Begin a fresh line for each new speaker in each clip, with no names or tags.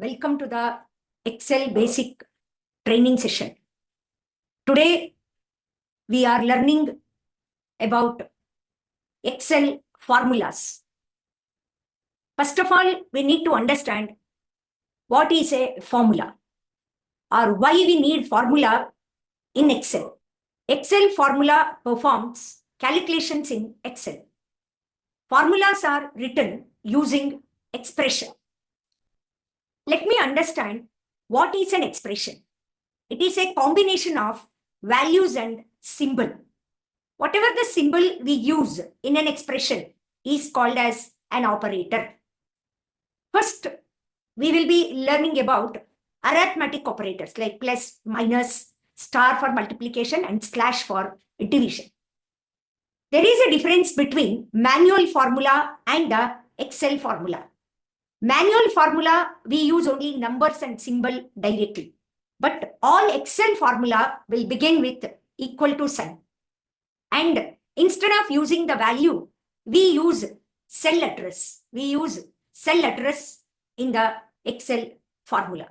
welcome to the Excel basic training session. Today we are learning about Excel formulas. First of all, we need to understand what is a formula or why we need formula in Excel. Excel formula performs calculations in Excel. Formulas are written using expression. Let me understand what is an expression. It is a combination of values and symbol. Whatever the symbol we use in an expression is called as an operator. First, we will be learning about arithmetic operators like plus, minus, star for multiplication and slash for division. There is a difference between manual formula and the Excel formula. Manual formula, we use only numbers and symbol directly. But all Excel formula will begin with equal to sign. And instead of using the value, we use cell address. We use cell address in the Excel formula.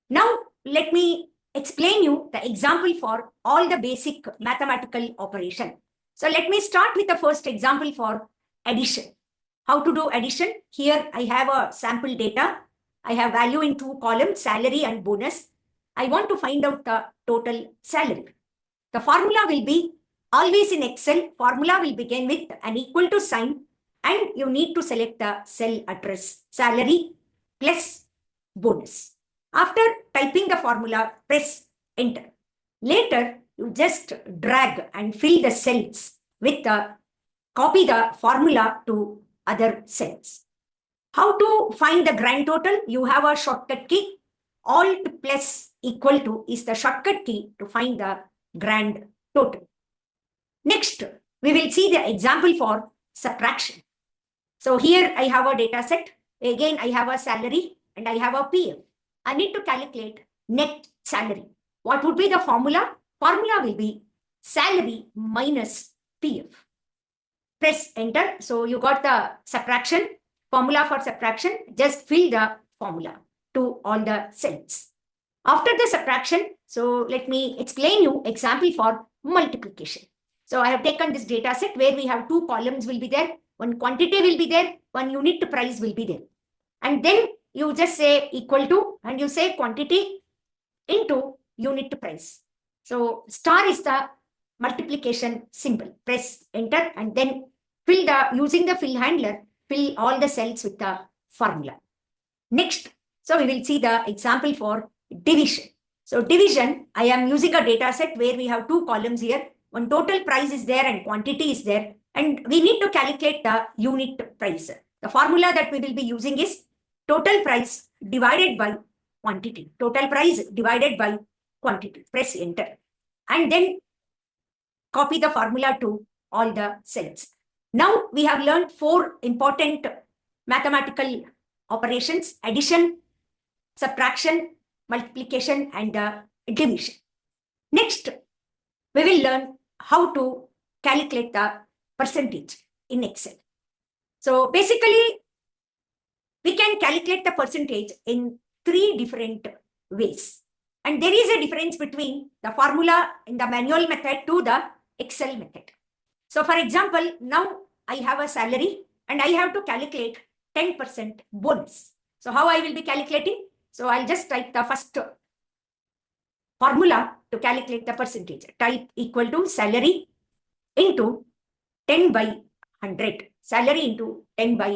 Now, let me explain you the example for all the basic mathematical operation. So let me start with the first example for addition. How to do addition? Here I have a sample data. I have value in two columns, salary and bonus. I want to find out the total salary. The formula will be always in Excel. Formula will begin with an equal to sign and you need to select the cell address, salary plus bonus. After typing the formula, press enter. Later, you just drag and fill the cells with copy the formula to other cells. How to find the grand total? You have a shortcut key. Alt plus equal to is the shortcut key to find the grand total. Next, we will see the example for subtraction. So here I have a data set. Again, I have a salary and I have a PF. I need to calculate net salary. What would be the formula? Formula will be salary minus PF. Press enter. So you got the subtraction, formula for subtraction. Just fill the formula to all the cells. After the subtraction, so let me explain you example for multiplication. So I have taken this data set where we have two columns will be there, one quantity will be there, one unit price will be there. And then you just say equal to and you say quantity into unit price. So star is the multiplication symbol. Press enter and then fill using the fill handler, fill all the cells with the formula. Next, so we will see the example for division. So division, I am using a data set where we have two columns here. One total price is there and quantity is there. And we need to calculate the unit price. The formula that we will be using is total price divided by quantity. Total price divided by quantity. Press enter. And then copy the formula to all the cells. Now we have learned four important mathematical operations: addition, subtraction, multiplication, and division. Next, we will learn how to calculate the percentage in Excel. So basically, we can calculate the percentage in three different ways. And there is a difference between the formula in the manual method to the Excel method. So for example, now I have a salary and I have to calculate 10% bonus. So how I will be calculating? So I'll just type the first formula to calculate the percentage. Type equal to salary into 10 by 100. Salary into 10 by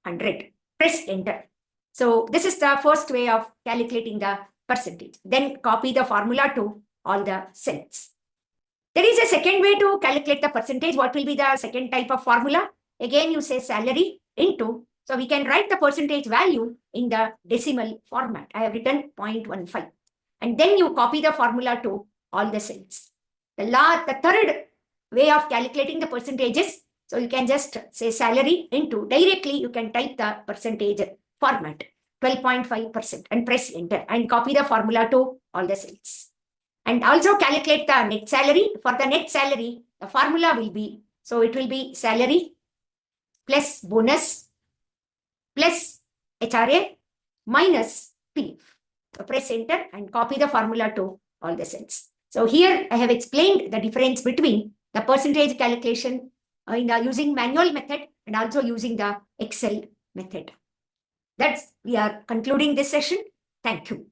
100. Press enter. So this is the first way of calculating the percentage. Then copy the formula to all the cells. There is a second way to calculate the percentage. What will be the second type of formula? Again, you say salary into, so we can write the percentage value in the decimal format. I have written 0.15. And then you copy the formula to all the cells. The third way of calculating the percentages, so you can just say salary into, directly you can type the percentage format, 12.5% and press enter and copy the formula to all the cells. And also calculate the net salary. For the net salary, the formula will be, so it will be salary plus bonus plus HRA minus P. So press enter and copy the formula to all the cells. So here I have explained the difference between the percentage calculation using manual method and also using the Excel method. We are concluding this session. Thank you.